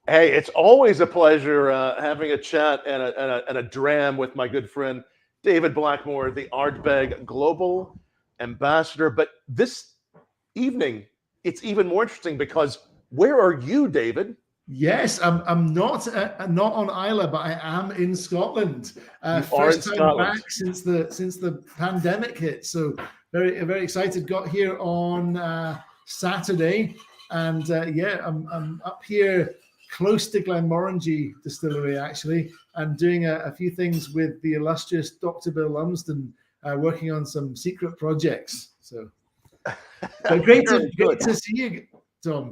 Hey, it's always a pleasure having a chat and a dram with my good friend David Blackmore, the Ardbeg Global Ambassador. But this evening, it's even more interesting because where are you, David? Yes, I'm not on Isla, but I am in Scotland. You are in First time Scotland. back since the pandemic hit. So very excited. Got here on Saturday, and yeah, I'm up here close to Glenmorangie Distillery actually, and doing a few things with the illustrious Dr. Bill Lumsden, working on some secret projects. So, but great to see you, Tom.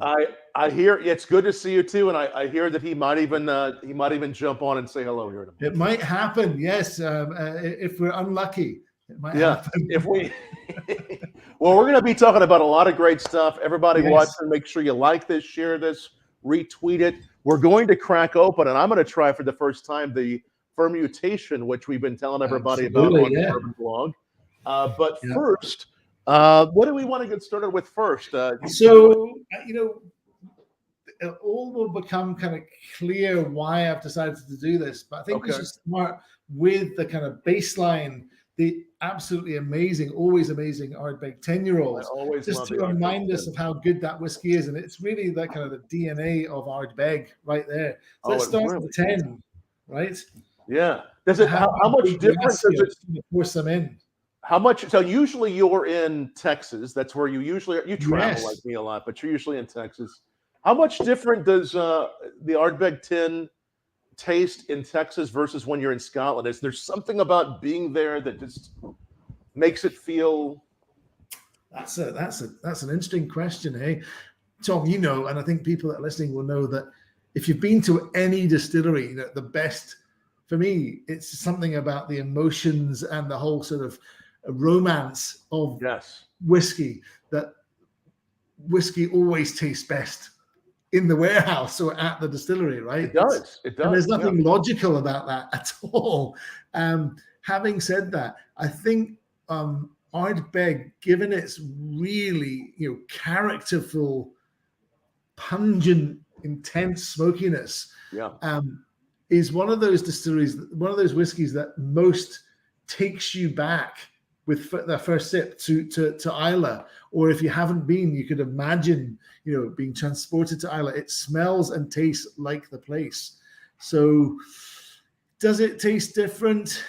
I hear it's good to see you too, and I hear that he might even jump on and say hello here in a It moment. might happen, yes. If we're unlucky, it might Yeah, happen. if we well, we're going to be talking about a lot of great stuff. Everybody Yes. watching, make sure you like this, share this, retweet it. We're going to crack open, and I'm going to try for the first time the fermutation, which we've been telling everybody about Absolutely, on the yeah. Bourbon blog. But Yeah. first, what do we want to get started with first? So, it all will become kind of clear why I've decided to do this, but I think we Okay. should start with the kind of baseline, the absolutely amazing, always amazing Ardbeg 10-year-olds, always just love to the Ardbeg remind us 10. of how good that whiskey is. And it's really that kind of the DNA of Ardbeg right there. So let's it start really with the 10, right? Yeah. Does it? How much different does it? Pour some in. How much? So usually you're in Texas. That's where you travel Yes. like me a lot, but you're usually in Texas. How much different does the Ardbeg 10 taste in Texas versus when you're in Scotland? Is there something about being there that just makes it feel? That's an interesting question, hey, Tom. You know, and I think people that are listening will know that if you've been to any distillery, you know, the best for me, it's something about the emotions and the whole sort of romance of Yes. whiskey. That whiskey always tastes best in the warehouse or at the distillery, right? It does. It does. And there's nothing logical about that at all. Having said that, I think Ardbeg, given its really, you know, characterful, pungent, intense smokiness, Yeah. is one of those distilleries, one of those whiskeys that most takes you back with their first sip to Isla. Or if you haven't been, you could imagine, you know, being transported to Isla. It smells and tastes like the place. So does it taste different?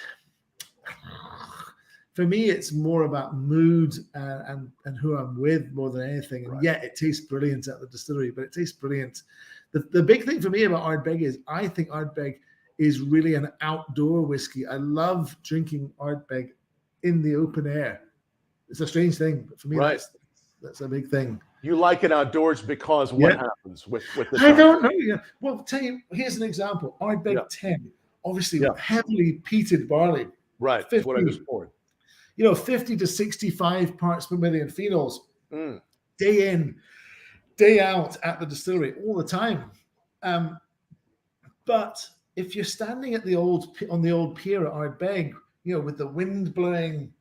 For me, it's more about mood and who I'm with more than anything. And yeah, it tastes brilliant at the distillery, but it tastes brilliant. The big thing for me about Ardbeg is I think Ardbeg is really an outdoor whiskey. I love drinking Ardbeg in the open air. It's a strange thing, but for me, that's a big thing. You like it outdoors because what happens with the? I don't know. Yeah. Well, tell you, here's an example. Ardbeg 10, obviously with heavily peated barley. Right. 50, That's what I just poured. You know, 50 to 65 parts per million phenols, day in, day out at the distillery all the time. But if you're standing on the old pier at Ardbeg, you know, with the wind blowing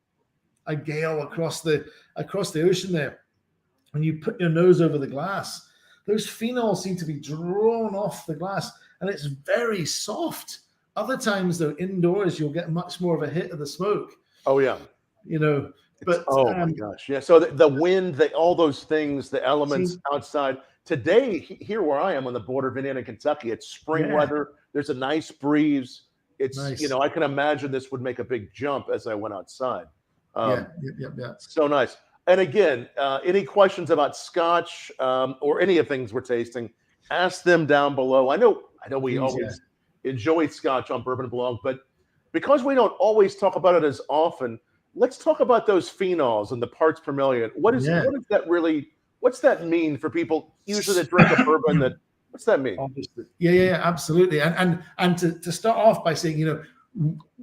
a gale across the ocean there, and you put your nose over the glass, those phenols seem to be drawn off the glass, and it's very soft. Other times, though, indoors, you'll get much more of a hit of the smoke. Oh yeah. You know, but my gosh, yeah. So the wind, all those things, the elements outside. Today, here where I am on the border of Indiana and Kentucky, it's spring weather. There's a nice breeze. It's nice. You know, I can imagine this would make a big jump as I went outside. Yeah. So nice. And again, any questions about Scotch or any of things we're tasting, ask them down below. I know we always enjoy Scotch on Bourbon Blog, but because we don't always talk about it as often, let's talk about those phenols and the parts per million. What is that really? What's that mean for people usually that drink a bourbon? What's that mean? Obviously. Yeah, absolutely. And to start off by saying, you know,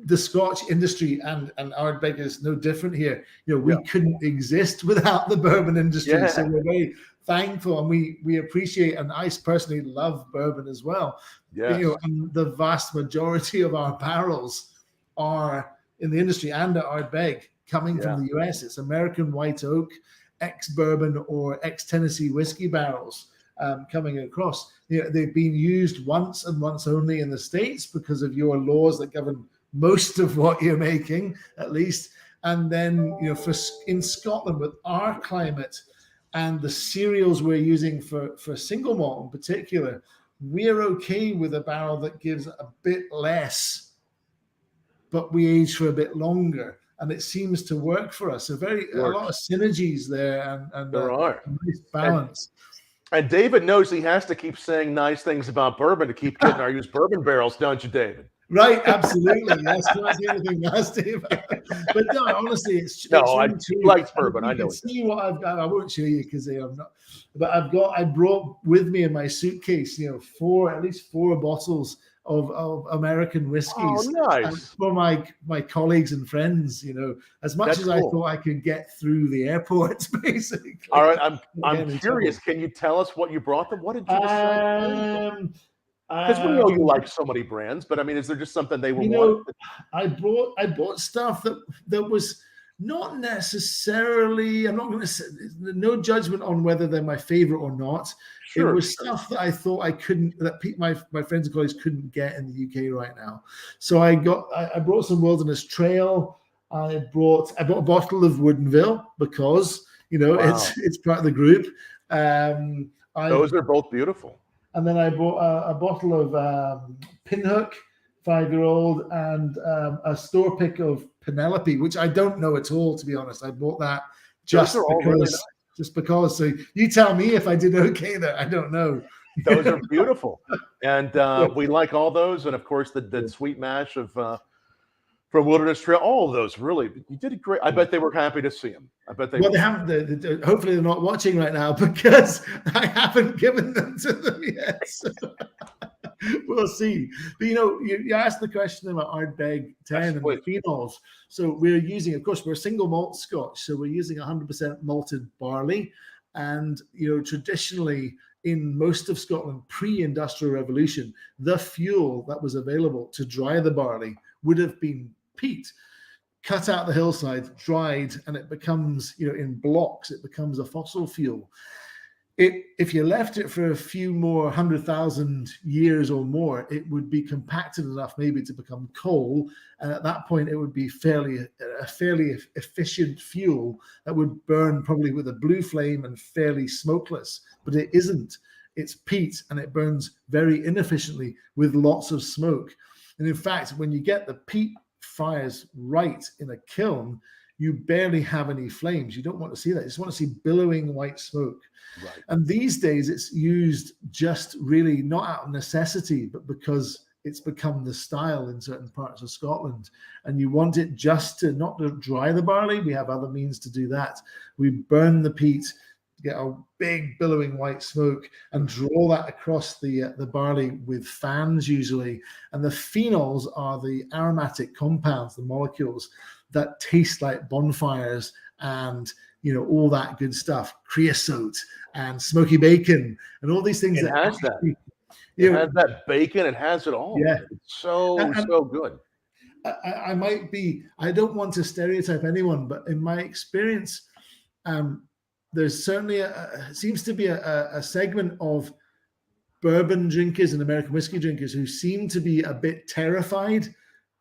the Scotch industry and Ardbeg is no different here. You know, we couldn't exist without the bourbon industry. So we're very thankful, and we appreciate, and I personally love bourbon as well. Yes. You know, and the vast majority of our barrels are in the industry and at Ardbeg coming from the US. It's American white oak, ex-bourbon or ex-Tennessee whiskey barrels. coming across. They've been used once and once only in the States because of your laws that govern most of what you're making, at least. And then, in Scotland, with our climate and the cereals we're using for single malt in particular, we're okay with a barrel that gives a bit less, but we age for a bit longer. And it seems to work for us. So a lot of synergies there, and there are a nice balance. And David knows he has to keep saying nice things about bourbon to keep getting our used bourbon barrels, don't you, David? Right, absolutely. Yes, can't say anything nasty about it. But no, honestly, it's really true. Likes bourbon. I know. You can see what I've got. I won't show you because I'm not. But I brought with me in my suitcase, at least four bottles of American whiskeys. Oh, nice. For my colleagues and friends, as much as I thought I could get through the airport, basically. All right, I'm curious. Can you tell us what you brought them? What did you decide? Because we know you like so many brands, but I mean, is there just something they were wanting? I bought stuff that was not necessarily. I'm not going to say no judgment on whether they're my favorite or not. It was stuff that I thought I couldn't, that my friends and colleagues couldn't get in the UK right now. So I brought some Wilderness Trail. I brought a bottle of Woodenville because it's part of the group. Those are both beautiful. And then I bought a bottle of Pinhook, 5-year-old, and a store pick of Penelope, which I don't know at all, to be honest. I bought that just because. So you tell me if I did okay there. I don't know. Those are beautiful. And we like all those. And, of course, the sweet mash of from Wilderness Trail, all of those, really. You did it great. I bet they were happy to see him. I bet they Well, they haven't. Hopefully they're not watching right now because I haven't given them to them yet. So we'll see. But, you asked the question about Ardbeg 10 and the phenols. So we're using, of course, we're single malt Scotch. So we're using 100% malted barley. And, traditionally, in most of Scotland, pre-industrial revolution, the fuel that was available to dry the barley would have been peat, cut out the hillside, dried, and it becomes, in blocks, it becomes a fossil fuel. If you left it for a few more 100,000 years or more, it would be compacted enough maybe to become coal. And at that point, it would be a fairly efficient fuel that would burn probably with a blue flame and fairly smokeless. But it isn't. It's peat, and it burns very inefficiently with lots of smoke. And in fact, when you get the peat fires right in a kiln, you barely have any flames. You don't want to see that. You just want to see billowing white smoke. Right. And these days it's used just really not out of necessity, but because it's become the style in certain parts of Scotland. And you want it just to not to dry the barley. We have other means to do that. We burn the peat, get a big billowing white smoke, and draw that across the barley with fans usually. And the phenols are the aromatic compounds, the molecules that taste like bonfires and all that good stuff, creosote and smoky bacon and all these things. It has that bacon. It has it all. Yeah, it's so good. I don't want to stereotype anyone, but in my experience, there's certainly seems to be a segment of bourbon drinkers and American whiskey drinkers who seem to be a bit terrified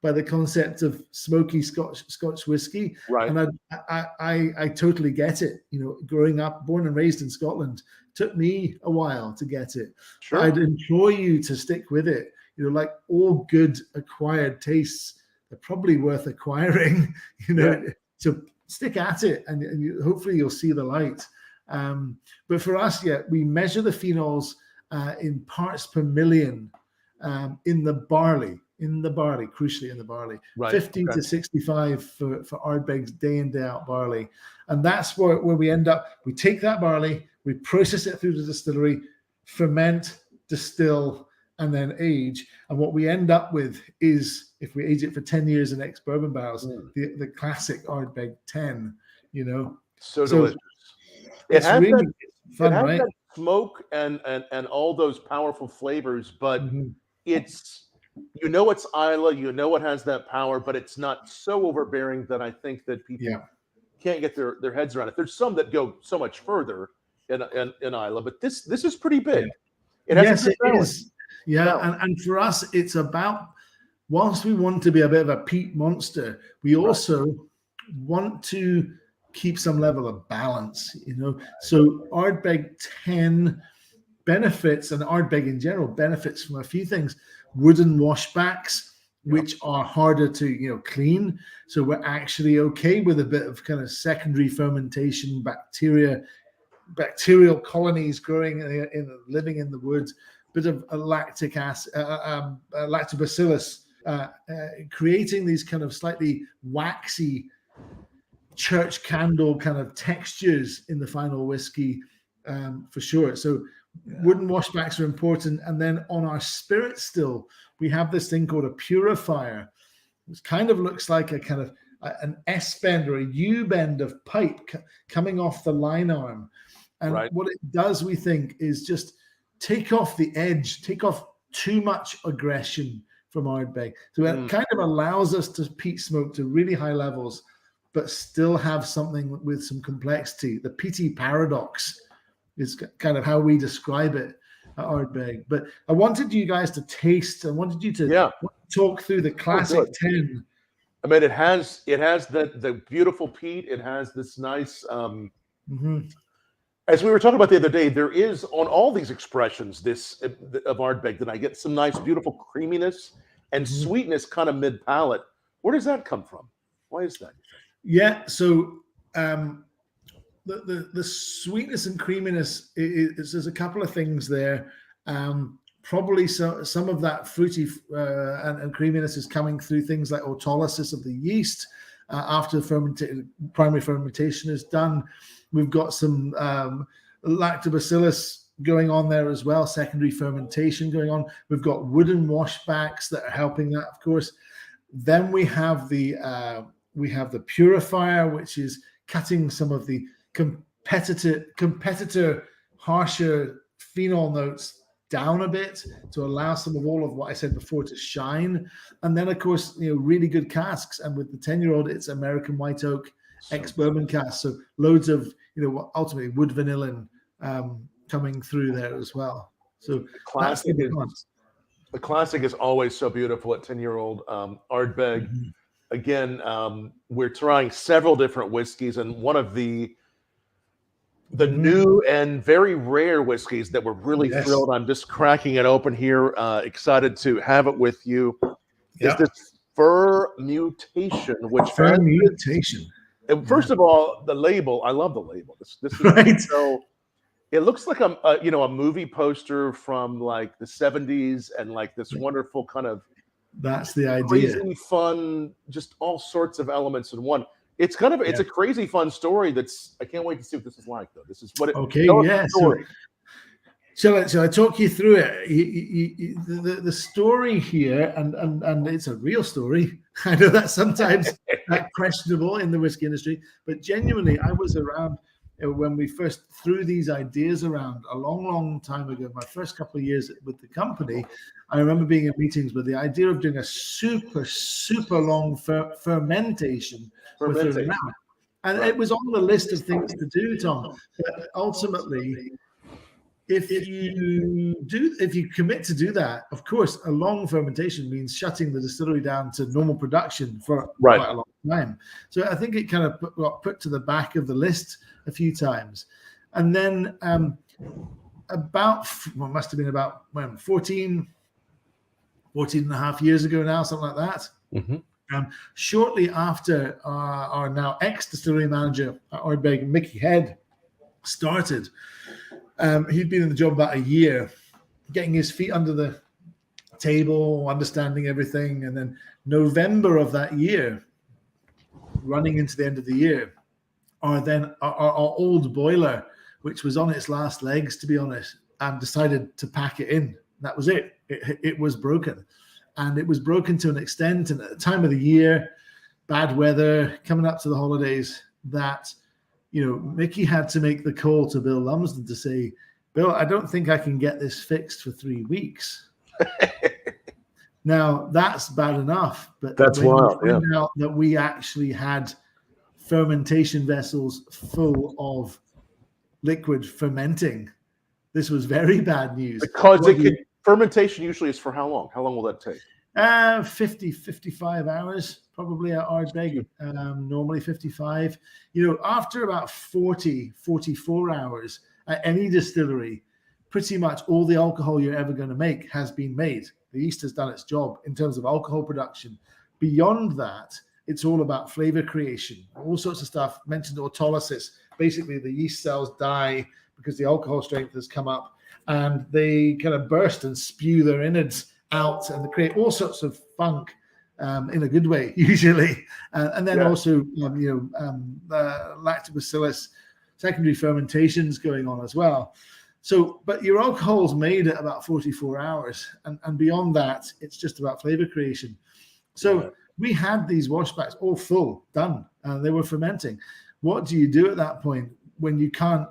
by the concept of smoky Scotch whiskey. Right. And I totally get it. Growing up, born and raised in Scotland, took me a while to get it. Sure. I'd implore you to stick with it. Like all good acquired tastes, they're probably worth acquiring, to stick at it, and hopefully you'll see the light. But for us, we measure the phenols in parts per million in the barley, crucially in the barley. Right. 50 to 65 for Ardbeg's day in, day out barley. And that's where we end up. We take that barley, we process it through the distillery, ferment, distill, and then age. And what we end up with is, if we age it for 10 years in ex-bourbon barrels, the classic Ardbeg 10, So delicious. It's really fun, right? That smoke and all those powerful flavors, but it's, it's Islay, it has that power, but it's not so overbearing that I think that people can't get their heads around it. There's some that go so much further in Islay, but this is pretty big. It yes, it is. Yeah, Balance. and for us, it's about, whilst we want to be a bit of a peat monster, we also want to keep some level of balance, you know. So Ardbeg 10 benefits, and Ardbeg in general benefits from a few things. Wooden washbacks, which are harder to, you know, clean. So we're actually okay with a bit of kind of secondary fermentation, bacterial colonies growing living in the woods, bit of a lactic acid, lactobacillus, creating these kind of slightly waxy church candle kind of textures in the final whiskey, for sure. So wooden washbacks are important. And then on our spirit still, we have this thing called a purifier, which kind of looks like a kind of an S bend or a U bend of pipe coming off the line arm. And what it does, we think, is just take off the edge, take off too much aggression from Ardbeg. So it kind of allows us to peat smoke to really high levels, but still have something with some complexity. The peaty paradox is kind of how we describe it at Ardbeg. But I wanted you guys to taste. I wanted you to talk through the classic 10. I mean, it has the beautiful peat. It has this nice. As we were talking about the other day, there is on all these expressions this of Ardbeg that I get some nice, beautiful creaminess and sweetness, kind of mid palate. Where does that come from? Why is that? Yeah, so the sweetness and creaminess there's a couple of things there. Probably some of that fruity and creaminess is coming through things like autolysis of the yeast after primary fermentation is done. We've got some lactobacillus going on there as well, secondary fermentation going on. We've got wooden washbacks that are helping that, of course. Then we have the purifier, which is cutting some of the competitor harsher phenol notes down a bit to allow some of all of what I said before to shine. And then, of course, you know, really good casks. And with the 10-year-old, it's American white oak ex-bourbon casks. So loads of, you know, ultimately wood vanillin coming through there as well. So the classic is always so beautiful at 10-year-old Ardbeg. Again, we're trying several different whiskeys, and one of the new and very rare whiskeys that we're really thrilled. I'm just cracking it open here, excited to have it with you. Is this Fermutation, which Fermutation. First of all, the label. I love the label. This is so. It looks like a movie poster from like the 70s, and like this wonderful kind of. That's the idea. Crazy fun, just all sorts of elements in one. It's kind of it's a crazy fun story. I can't wait to see what this is like, though. This is what it. Okay, story. So shall I talk you through it? The story here, and it's a real story. I know that's sometimes questionable in the whiskey industry, but genuinely, I was around when we first threw these ideas around a long time ago. My first couple of years with the company, I remember being in meetings with the idea of doing a super long fermentation. And it was on the list of things to do, Tom. But ultimately, if you commit to do that, of course, a long fermentation means shutting the distillery down to normal production for quite a long time. So I think it kind of got put to the back of the list a few times. And then must have been about 14 and a half years ago now, something like that. Shortly after our now ex-distillery manager at Ardbeg, Mickey Head, started, he'd been in the job about a year, getting his feet under the table, understanding everything. And then November of that year, running into the end of the year, our old boiler, which was on its last legs, to be honest, decided to pack it in. That was it. It was broken. And it was broken to an extent, and at the time of the year, bad weather, coming up to the holidays, that, you know, Mickey had to make the call to Bill Lumsden to say, Bill, I don't think I can get this fixed for 3 weeks. Now, that's bad enough. But that's wild. Yeah. Out that we actually had fermentation vessels full of liquid fermenting, this was very bad news. Because fermentation usually is for how long? How long will that take? 55 hours probably at Ardbeg, normally 55. After about 44 hours at any distillery, pretty much all the alcohol you're ever going to make has been made. The yeast has done its job in terms of alcohol production. Beyond that, it's all about flavor creation, all sorts of stuff. Mentioned autolysis. Basically, the yeast cells die because the alcohol strength has come up, and they kind of burst and spew their innards out, and they create all sorts of funk in a good way, usually. And then also, lactobacillus secondary fermentations going on as well. So, but your alcohol's made at about 44 hours, and beyond that, it's just about flavor creation. So we had these washbacks all full, done, and they were fermenting. What do you do at that point when you can't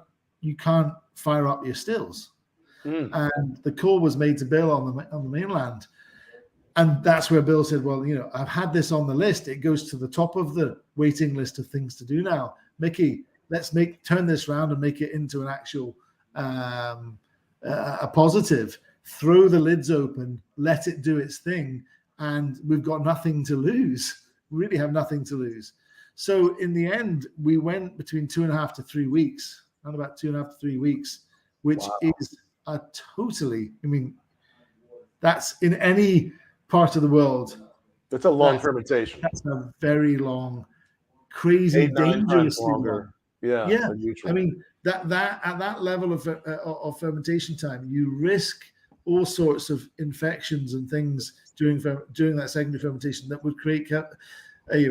fire up your stills? And the call was made to Bill on the mainland, and that's where Bill said, "Well, I've had this on the list. It goes to the top of the waiting list of things to do now. Mickey, let's turn this round and make it into an actual a positive. Throw the lids open, let it do its thing, and we've got nothing to lose. We really have nothing to lose." So in the end, we went between 2.5 to 3 weeks, around about 2.5 to 3 weeks, which is a totally, that's in any part of the world. That's a long fermentation. That's a very long, crazy, dangerous longer. Yeah. That at that level of fermentation time, you risk all sorts of infections and things during that secondary fermentation that would create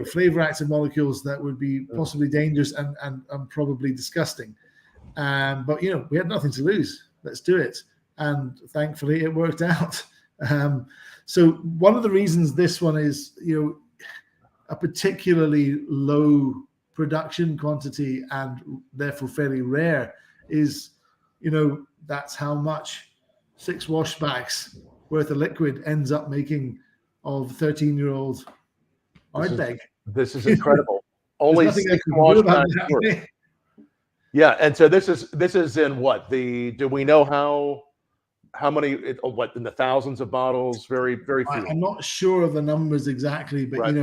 flavor active molecules that would be possibly dangerous and probably disgusting. But we had nothing to lose. Let's do it. And thankfully it worked out. So one of the reasons this one is, a particularly low production quantity and therefore fairly rare is, that's how much 6 washbacks worth of liquid ends up making of 13-year-old Ardbeg. This is incredible. Only 6 washbacks. Yeah, and so this is in what? Do we know how many? In the thousands of bottles? Very, very few. I'm not sure of the numbers exactly, but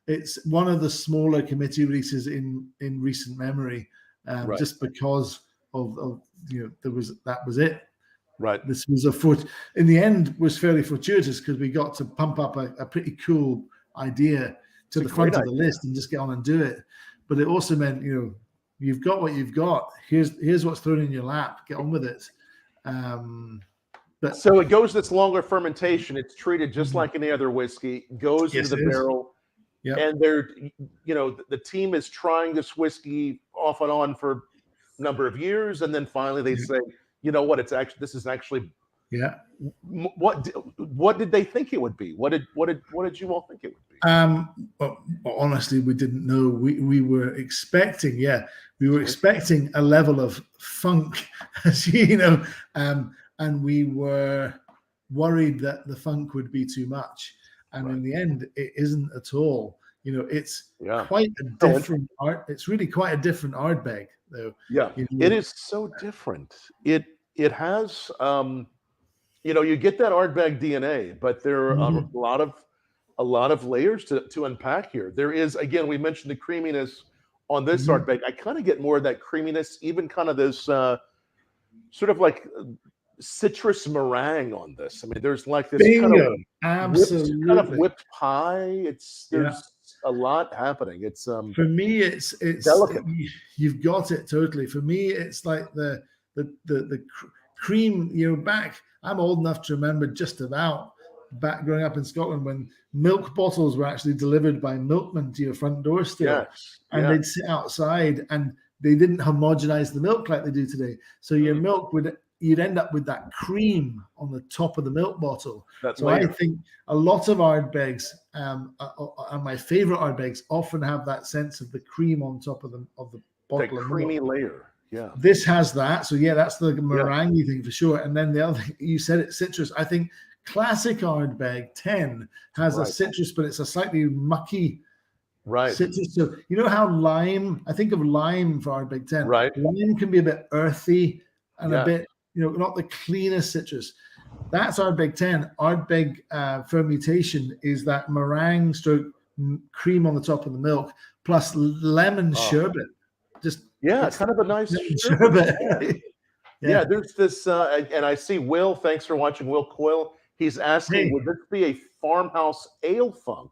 it's one of the smaller committee releases in recent memory, just because of that was it. Right. This was in the end was fairly fortuitous because we got to pump up a pretty cool idea to the front of the list and just get on and do it. But it also meant, you've got what you've got. Here's what's thrown in your lap. Get on with it. But so it goes this longer fermentation. It's treated just like any other whiskey. Goes into the barrel. Yep. And the team is trying this whiskey off and on for a number of years, and then finally they say, what? This is actually. Yeah. What did they think it would be? What did you all think it would be? Well, honestly, we didn't know. We were expecting, expecting a level of funk, and we were worried that the funk would be too much. And in the end, it isn't at all. It's quite a different art. It's really quite a different Ardbeg, though. Yeah, it is so different. It has, you get that Ardbeg DNA, but there are a lot of layers to unpack here. There is, again, we mentioned the creaminess on this Ardbeg. I kind of get more of that creaminess, even kind of this sort of like citrus meringue on this. There's like this kind of whipped pie. There's a lot happening. It's for me, it's delicate. You've got it totally. For me, it's like the cream. Back, I'm old enough to remember just about back growing up in Scotland when milk bottles were actually delivered by milkmen to your front door still, they'd sit outside and they didn't homogenize the milk like they do today. So your milk you'd end up with that cream on the top of the milk bottle. I think a lot of Ardbegs, and my favorite Ardbegs, often have that sense of the cream on top of the bottle. That creamy layer. Yeah. This has that. So that's the meringue thing for sure. And then the other thing, you said it, citrus. I think classic Ardbeg 10 has a citrus, but it's a slightly mucky Right. citrus. So you know how lime, I think of lime for Ardbeg 10. Right. Lime can be a bit earthy and Yeah. a bit, not the cleanest citrus. That's Ardbeg 10. Ardbeg Fermutation is that meringue stroke cream on the top of the milk plus lemon sherbet. Just it's kind of a nice sherbet. Yeah, there's this, and I see Will. Thanks for watching, Will Coyle. He's asking, would this be a farmhouse ale funk?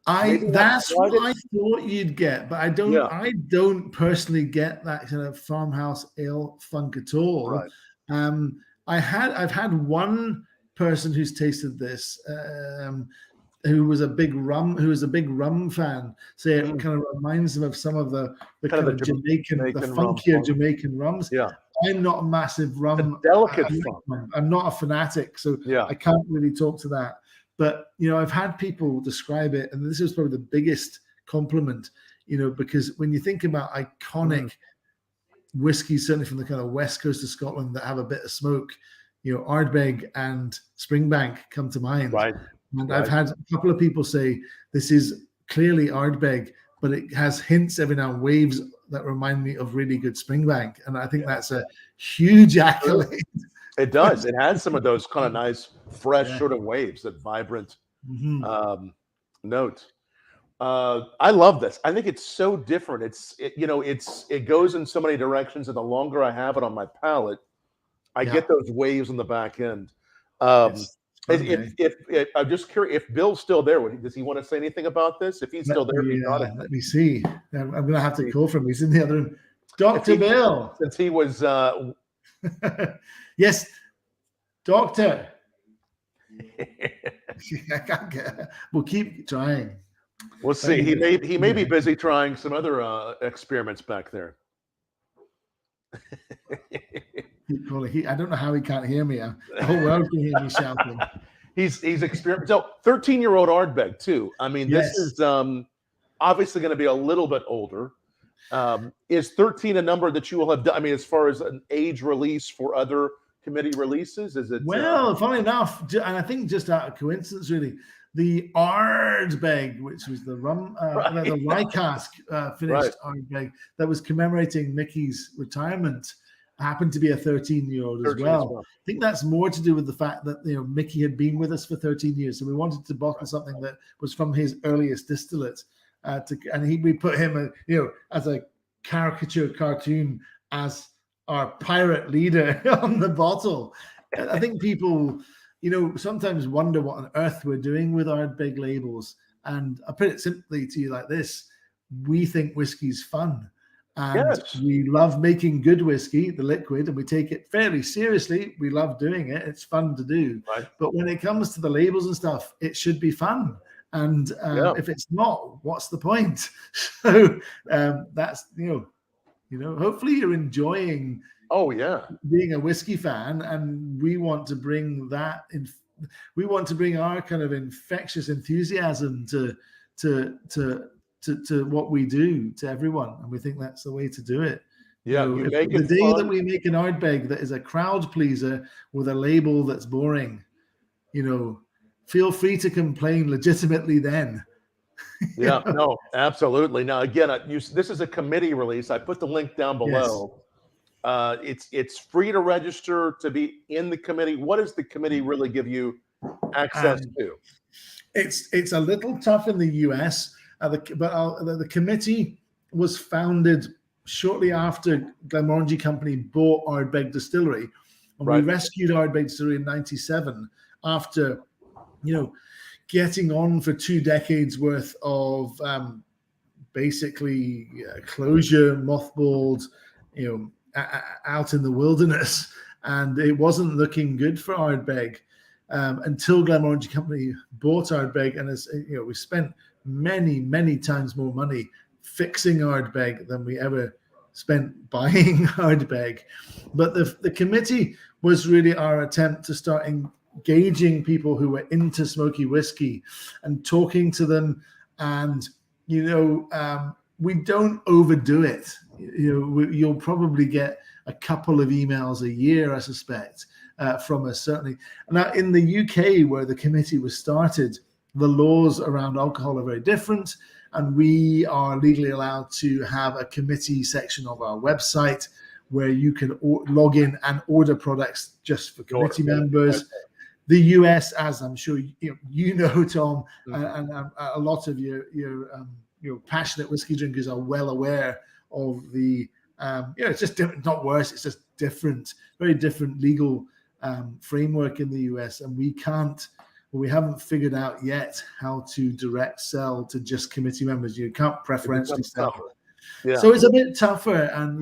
That's what I thought you'd get, but I don't. Yeah. I don't personally get that kind of farmhouse ale funk at all. Right. I've had one person who's tasted this, who was a big rum fan, say it kind of reminds them of some of the kind of Jamaican the funkier Jamaican rums. Yeah. I'm not a massive rum. Delicate funk. I'm not a fanatic, so I can't really talk to that. But I've had people describe it, and this is probably the biggest compliment, because when you think about iconic whiskeys, certainly from the kind of west coast of Scotland that have a bit of smoke, Ardbeg and Springbank come to mind. Right. And I've had a couple of people say this is clearly Ardbeg, but it has hints every now and waves that remind me of really good Springbank, and I think that's a huge accolade. It does. It has some of those kind of nice, fresh sort of waves, that vibrant note. I love this. I think it's so different. It goes in so many directions, and the longer I have it on my palate, I get those waves on the back end. If I'm just curious, if Bill's still there, does he want to say anything about this? If he's still there, let me see. I'm going to have to call from him. He's in the other room. Dr. Bill. Since he was... Yes, Doctor. We'll keep trying. We'll see. He may be busy trying some other experiments back there. I don't know how he can't hear me. The whole world can hear me shouting. He's experimenting. So 13-year-old Ardbeg too. I mean, this is obviously going to be a little bit older. Is 13 a number that you will have done? I mean, as far as an age release for other committee releases, is it? Well, funny enough, and I think just out of coincidence, really, the Ardbeg, which was the rum, the rye cask finished Ardbeg that was commemorating Mickey's retirement, happened to be a 13-year-old as well. I think that's more to do with the fact that Mickey had been with us for 13 years, so we wanted to bottle something that was from his earliest distillate. We put him, as a caricature cartoon as our pirate leader on the bottle. I think people, sometimes wonder what on earth we're doing with Ardbeg labels. And I put it simply to you like this: we think whiskey's fun, and we love making good whiskey, the liquid, and we take it fairly seriously. We love doing it; it's fun to do. Right. But when it comes to the labels and stuff, it should be fun. And if it's not, what's the point? So that's hopefully you're enjoying. Oh yeah, being a whiskey fan, and we want to bring that in. We want to bring our kind of infectious enthusiasm to what we do to everyone, and we think that's the way to do it. Yeah, the day that we make an Ardbeg that is a crowd pleaser with a label that's boring, feel free to complain legitimately then. Yeah, no, absolutely. Now, again, this is a committee release. I put the link down below. Yes. It's free to register to be in the committee. What does the committee really give you access to? It's a little tough in the US, but the committee was founded shortly after Glenmorangie Company bought Ardbeg Distillery. And we rescued Ardbeg Distillery in '97 after getting on for 2 decades worth of basically closure, mothballed, out in the wilderness, and it wasn't looking good for Ardbeg until Glenmorangie Company bought Ardbeg, and as we spent many times more money fixing Ardbeg than we ever spent buying Ardbeg. But the committee was really our attempt to start engaging people who were into smoky whiskey and talking to them, and we don't overdo it. You'll probably get a couple of emails a year, I suspect, from us, certainly. Now in the UK, where the committee was started, the laws around alcohol are very different, and we are legally allowed to have a committee section of our website where you can log in and order products just for committee members. Okay. The US, as I'm sure you know, Tom, and a lot of your passionate whiskey drinkers are well aware of the it's just different, not worse. It's just different, very different legal framework in the US, and we haven't figured out yet how to direct sell to just committee members. You can't preferentially sell. Yeah. So it's a bit tougher, and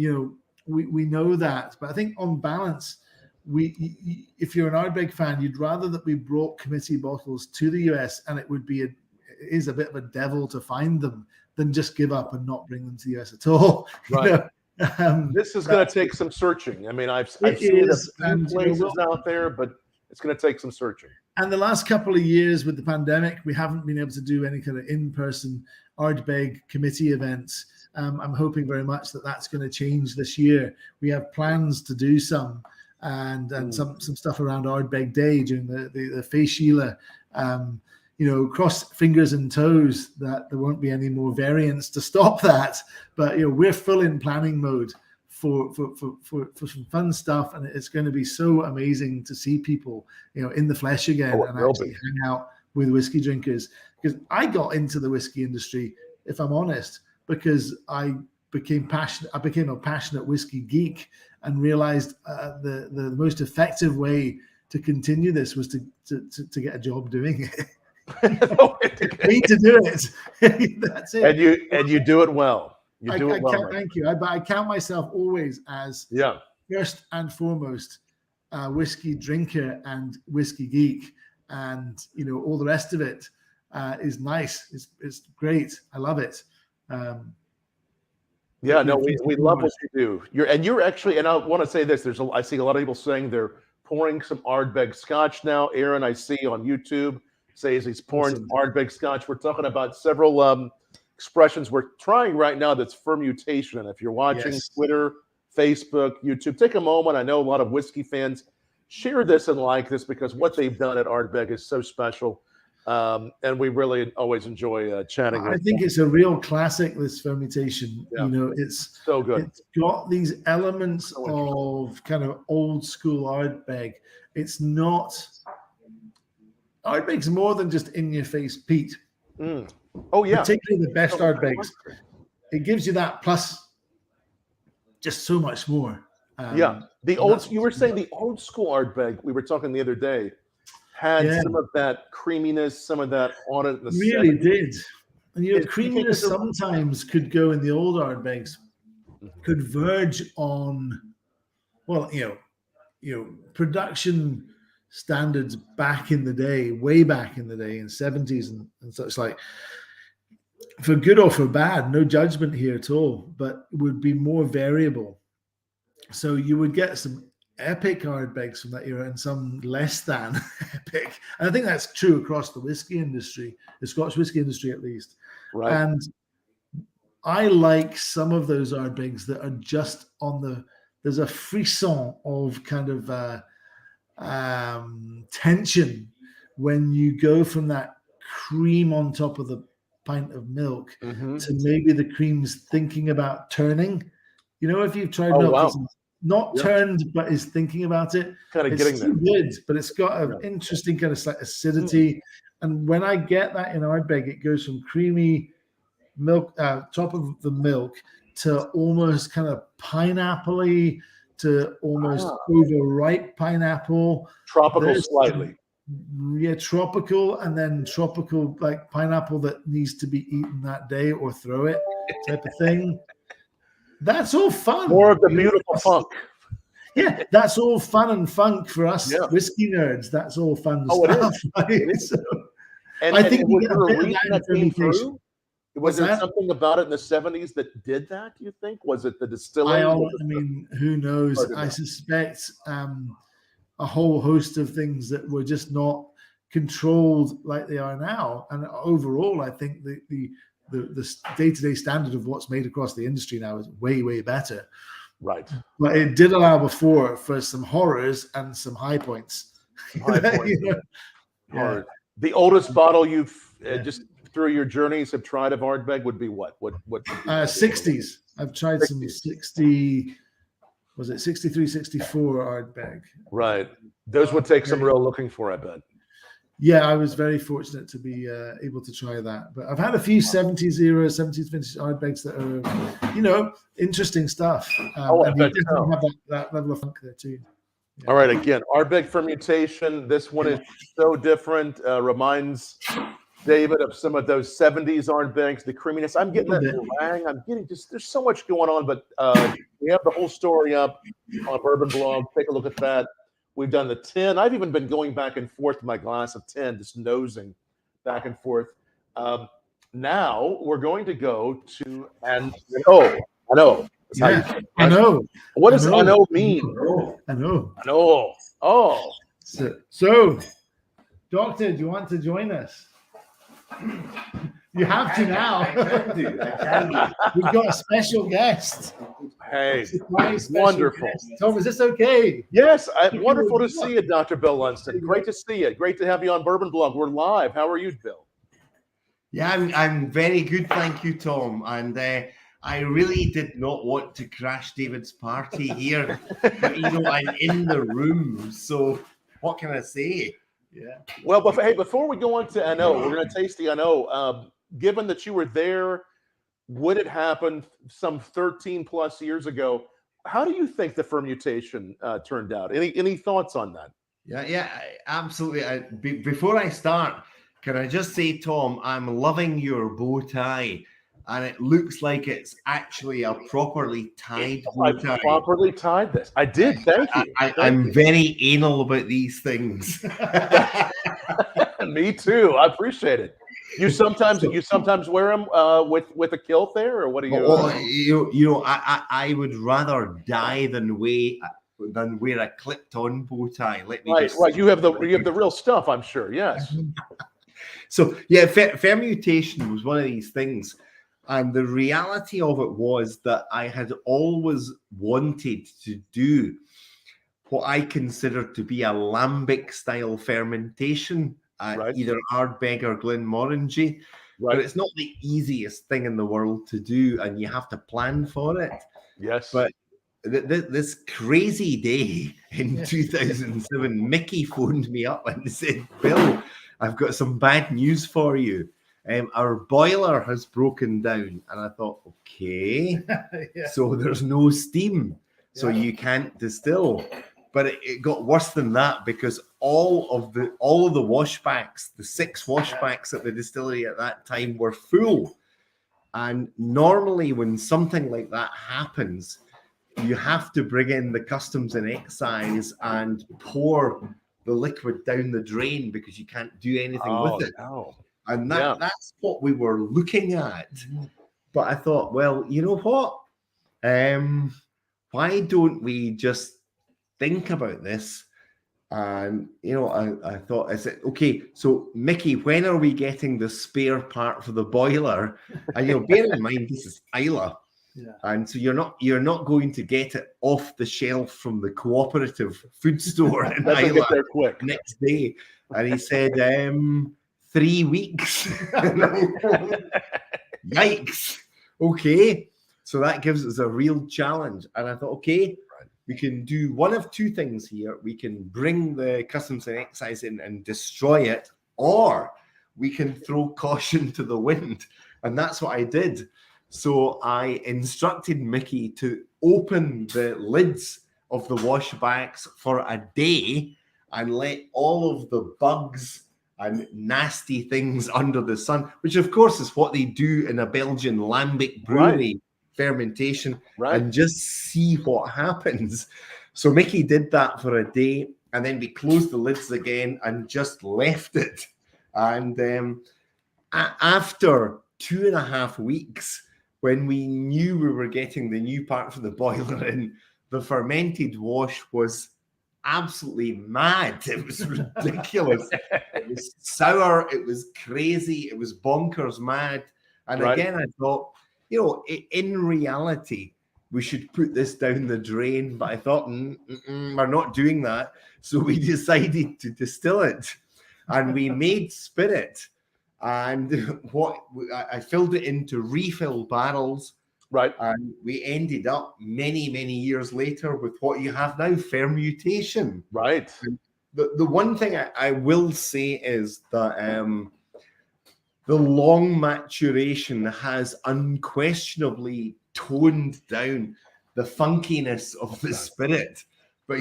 we know that. But I think on balance, if you're an Ardbeg fan, you'd rather that we brought committee bottles to the US, and it is a bit of a devil to find them, than just give up and not bring them to the US at all. Right. This is going to take some searching. I mean, I've seen a few places out there, but it's going to take some searching. And the last couple of years with the pandemic, we haven't been able to do any kind of in-person Ardbeg committee events. I'm hoping very much that that's going to change this year. We have plans to do some, and some stuff around Ardbeg Day during the Féisiile. Cross fingers and toes that there won't be any more variants to stop that. But we're full in planning mode for some fun stuff, and it's going to be so amazing to see people in the flesh again and actually hang out with whiskey drinkers. Because I got into the whiskey industry, if I'm honest, because I became a passionate whiskey geek, and realized the most effective way to continue this was to get a job doing it. Need to do it. That's it. And you do it well. You do it well. Thank you. I count myself always as first and foremost a whiskey drinker and whiskey geek, and all the rest of it is nice. It's great. I love it. We love what you do. You're actually, and I want to say this. I see a lot of people saying they're pouring some Ardbeg Scotch now. Aaron, I see on YouTube, says he's pouring Ardbeg Scotch. We're talking about several expressions we're trying right now that's fermutation. And if you're watching Twitter, Facebook, YouTube, take a moment. I know a lot of whiskey fans share this and like this, because what they've done at Ardbeg is so special. And we really always enjoy chatting. I think it's a real classic, this fermentation. It's so good. It's got these elements of kind of old school Ardbeg. It's not... Ardbeg's more than just in-your-face peat. Oh, yeah. Particularly the best Ardbegs. It gives you that, plus just so much more. You were saying the old school Ardbeg, we were talking the other day, had some of that creaminess, some of that on it. Really did. And creaminess sometimes could go in the old Ardbegs, could verge on, production standards back in the day, way back in the day, in 70s and such, like, for good or for bad, no judgment here at all, but it would be more variable. So you would get some epic Ardbegs from that era and some less than epic. And I think that's true across the whiskey industry, the Scotch whiskey industry at least. Right. And I like some of those Ardbegs that are just there's a frisson of kind of tension when you go from that cream on top of the pint of milk to maybe the cream's thinking about turning. If you've tried milk, it's not turned, but is thinking about it. Kind of getting there. Good, but it's got an interesting kind of acidity. And when I get that in Ardbeg, it goes from creamy milk, top of the milk, to almost kind of pineapple-y, to almost overripe pineapple. Tropical slightly. Yeah, tropical, and then tropical, like pineapple that needs to be eaten that day or throw it type of thing. That's all fun. More of the beautiful funk. Yeah, that's all fun and funk for us whiskey nerds. That's all fun stuff. Right? So, I think we get a bit of that fermentation. Was there something about it in the 70s that did that, do you think? Was it the distilling? I mean, who knows? I suspect a whole host of things that were just not controlled like they are now. And overall, I think the day-to-day standard of what's made across the industry now is way, way better. Right. But it did allow before for some horrors and some high points. High points. The oldest bottle you've just through your journeys have tried of Ardbeg would be what? What? 60s. I've tried some 60. Was it 63, 64 Ardbeg? Right. Those would take some real looking for, I bet. Yeah, I was very fortunate to be able to try that. But I've had a few 70s era, 70s vintage Ardbegs that are, interesting stuff. I bet so. Have that level of funk there too. Yeah. All right, again, Ardbeg Fermutation. This one is so different. Reminds David of some of those 70s Ardbegs, the creaminess. I'm getting that meringue. I'm getting there's so much going on, but we have the whole story up on Bourbon Blog. Take a look at that. We've done the 10. I've even been going back and forth to my glass of 10, just nosing back and forth. Now we're going to go to An Oa. I know. Yeah, I know. What does An Oa mean? I know. An Oa. Oh. So, Doctor, do you want to join us? You have to now. I can do. We've got a special guest. Hey, wonderful. Guest. Tom, is this okay? Yes, wonderful to see you, Dr. Bill Lumsden. Great to see you. Great to have you on Bourbon Blog. We're live. How are you, Bill? Yeah, I'm very good, thank you, Tom. And I really did not want to crash David's party here, but I'm in the room, so what can I say? Yeah. Well, before we go on to An Oa, we're going to taste the An Oa. Given that you were there, when it happened some 13 plus years ago, how do you think the fermutation turned out? Any thoughts on that? Yeah, absolutely. Before I start, can I just say, Tom, I'm loving your bow tie, and it looks like it's actually a properly tied bow tie. I properly tied this. I did. Thank you. I'm very anal about these things. Me too. I appreciate it. You sometimes wear them with a kilt there, or what do you? I would rather die than wear a clipped-on bow tie. Right. You have the real stuff, I'm sure. Yes. So yeah, fermutation was one of these things, and the reality of it was that I had always wanted to do what I considered to be a lambic style fermentation. Either Ardbeg or Glenmorangie, but it's not the easiest thing in the world to do, and you have to plan for it. Yes. But this crazy day in 2007, Mickey phoned me up and said, Bill, I've got some bad news for you. Our boiler has broken down. And I thought, okay, so there's no steam, so you can't distill. But it got worse than that, because all of the washbacks, the 6 washbacks at the distillery at that time, were full. And normally when something like that happens, you have to bring in the customs and excise and pour the liquid down the drain, because you can't do anything with it. No. And that's what we were looking at. But I thought, well, you know what? Why don't we just think about this? And I thought, I said, okay, so Mickey, when are we getting the spare part for the boiler? And bear in mind, this is Islay, and so you're not going to get it off the shelf from the cooperative food store in Islay there quick. Next day. And he said 3 weeks. Yikes. Okay, so that gives us a real challenge. And I thought, okay, we can do one of two things here. We can bring the customs and excise in and destroy it, or we can throw caution to the wind. And that's what I did. So I instructed Mickey to open the lids of the washbacks for a day and let all of the bugs and nasty things under the sun, which of course is what they do in a Belgian lambic brewery. Fermentation, and just see what happens. So Mickey did that for a day, and then we closed the lids again and just left it. And after 2.5 weeks, when we knew we were getting the new part for the boiler in, the fermented wash was absolutely mad. It was ridiculous. It was sour, it was crazy, it was bonkers mad. And again, I thought, in reality, we should put this down the drain. But I thought, we're not doing that. So we decided to distill it. and we made spirit. And I filled it into refill barrels. Right. And we ended up many, many years later with what you have now, fermutation. Right. And the one thing I will say is that the long maturation has unquestionably toned down the funkiness of the spirit. But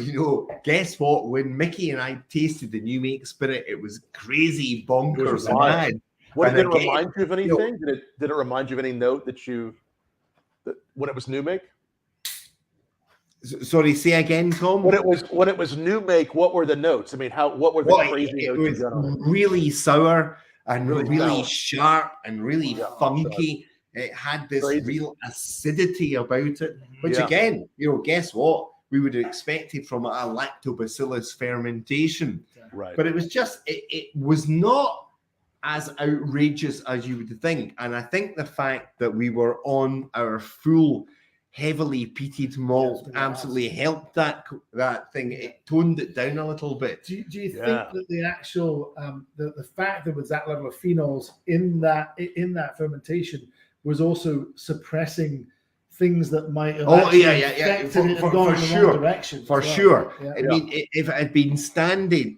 guess what? When Mickey and I tasted the new make spirit, it was crazy bonkers mad. Did it remind you of anything? Did it remind you of any note that when it was new make? Sorry, say again, Tom. When it was new make, what were the notes? I mean, what were the crazy notes you got on it? Really sour and really sharp and really funky. It had this real acidity about it, which again, guess what? We would have expected from a lactobacillus fermentation. Right. But it was just, it was not as outrageous as you would think. And I think the fact that we were on our full heavily peated malt absolutely helped that thing. It toned it down a little bit. Do you think that the actual the fact there was that level of phenols in that fermentation was also suppressing things that might have gone in the wrong direction? For sure. I mean, if it had been standard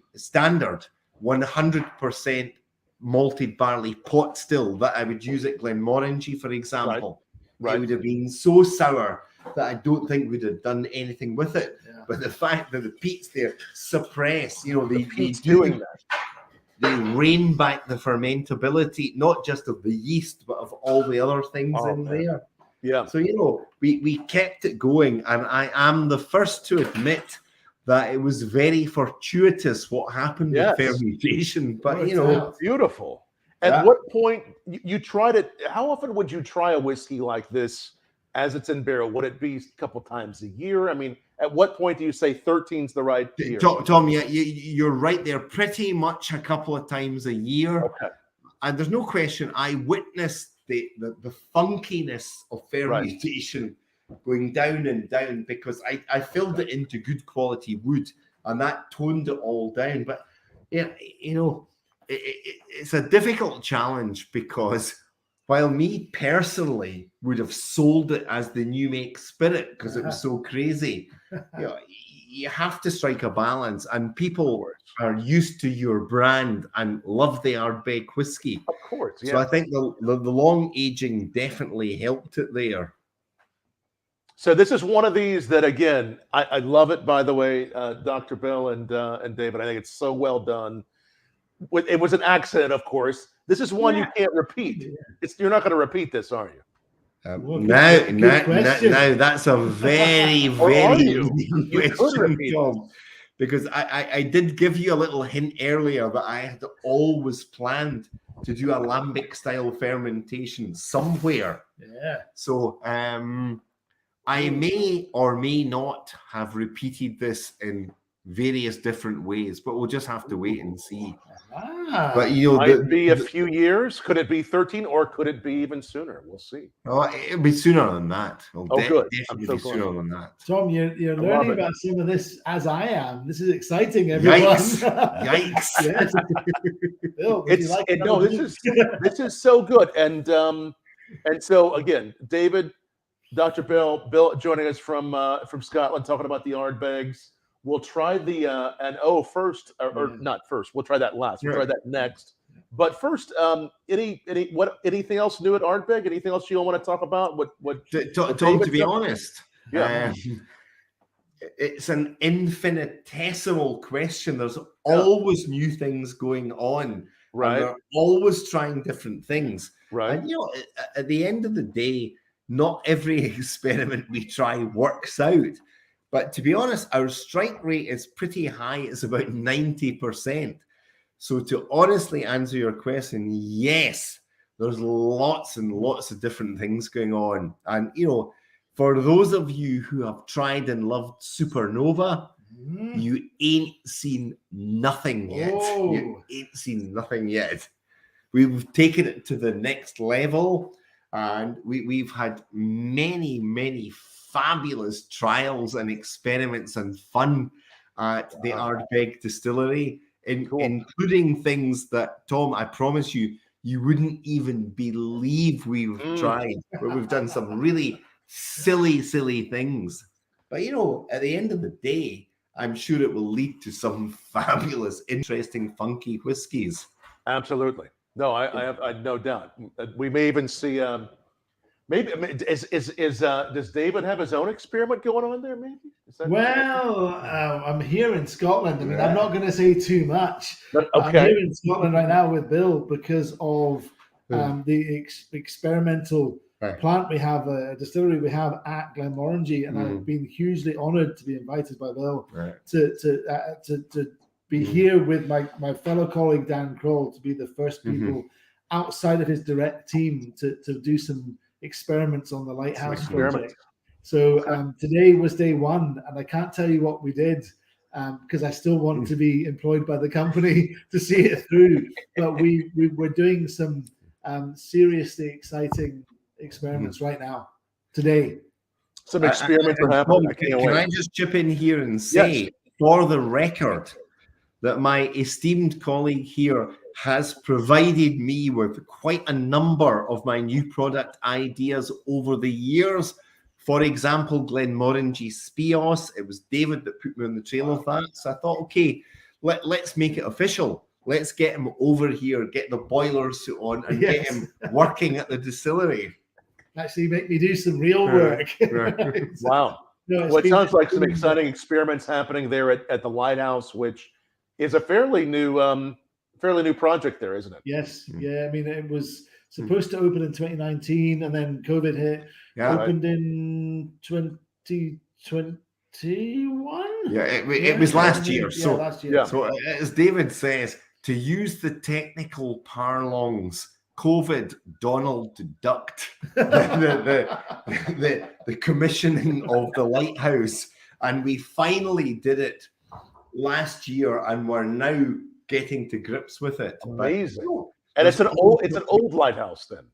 100% malted barley pot still that I would use at Glenmorangie, for example, it would have been so sour that I don't think we'd have done anything with it. Yeah. But the fact that the peats there suppress, they doing that. They rein back the fermentability, not just of the yeast, but of all the other things there. Yeah. So, we kept it going, and I am the first to admit that it was very fortuitous what happened with fermentation. But, beautiful. At what point you tried it? How often would you try a whiskey like this as it's in barrel? Would it be a couple times a year? I mean, at what point do you say 13's the right year? Tom, you're right there. Pretty much a couple of times a year. Okay. And there's no question, I witnessed the funkiness of fermentation going down and down because I filled it into good quality wood and that toned it all down. But, it's a difficult challenge because while me personally would have sold it as the new make spirit because it was so crazy, you have to strike a balance, and people are used to your brand and love the Ardbeg whiskey. Of course, So I think the long aging definitely helped it there. So this is one of these that, again, I love it, by the way, Dr. Bill and David. I think it's so well done. It was an accident, of course. This is one you can't repeat. You're not going to repeat this, are you? Now, that's a very, very question, Tom. Because I did give you a little hint earlier that I had always planned to do a lambic style fermentation somewhere. Yeah. So I may or may not have repeated this in various different ways, but we'll just have to wait and see. But might be a few years. Could it be 13, or could it be even sooner? We'll see. Oh, it'll be sooner than that. Good. Definitely sooner than that. Tom, you're learning about some of this as I am. This is exciting, everyone. Yikes! Bill, this is so good, and so again, David, Dr. Bill joining us from Scotland, talking about the Ardbegs. We'll try the An Oa first, or not first. We'll try that last. We'll try that next. But first, anything else new at Ardbeg? Anything else you want to talk about? Tom, to be honest, it's an infinitesimal question. There's always new things going on. Right. And they're always trying different things. Right. And at the end of the day, not every experiment we try works out. But to be honest, our strike rate is pretty high. It's about 90%. So to honestly answer your question, yes, there's lots and lots of different things going on. And, for those of you who have tried and loved Supernova, you ain't seen nothing yet. Oh. You ain't seen nothing yet. We've taken it to the next level, and we've had many, many fabulous trials and experiments and fun at the Ardbeg Distillery. including things that, Tom, I promise you, you wouldn't even believe we've tried. But we've done some really silly things. But, at the end of the day, I'm sure it will lead to some fabulous, interesting, funky whiskies. Absolutely. No, I have no doubt. We may even see. Maybe does David have his own experiment going on there? Maybe. I'm here in Scotland. I mean, I'm not going to say too much. Okay. I'm here in Scotland right now with Bill because of the experimental plant we have, a distillery we have at Glenmorangie, and I've been hugely honoured to be invited by Bill to be here with my fellow colleague Dan Kroll, to be the first people outside of his direct team to do some experiments on the Lighthouse project. So today was day one, and I can't tell you what we did because I still want to be employed by the company to see it through. But we were doing some seriously exciting experiments right now, today. Some experiments are happening. Can I just chip in here and say, for the record, that my esteemed colleague here has provided me with quite a number of my new product ideas over the years. For example, Glenmorangie Speos. It was David that put me on the trail of that. So I thought, okay, let's make it official. Let's get him over here, get the boiler suit on, and get him working at the distillery. Actually, make me do some real work. Wow. Well, it sounds like some exciting experiments happening there at the Lighthouse, which is a fairly new project there, isn't it? Yes. Yeah. I mean, it was supposed to open in 2019, and then COVID hit. Opened in 2021. Yeah, it was last year. So, last year. So as David says, to use the technical parlance, COVID Donald ducked the commissioning of the Lighthouse, and we finally did it last year, and we're now getting to grips with it. Amazing. And it's an old lighthouse then.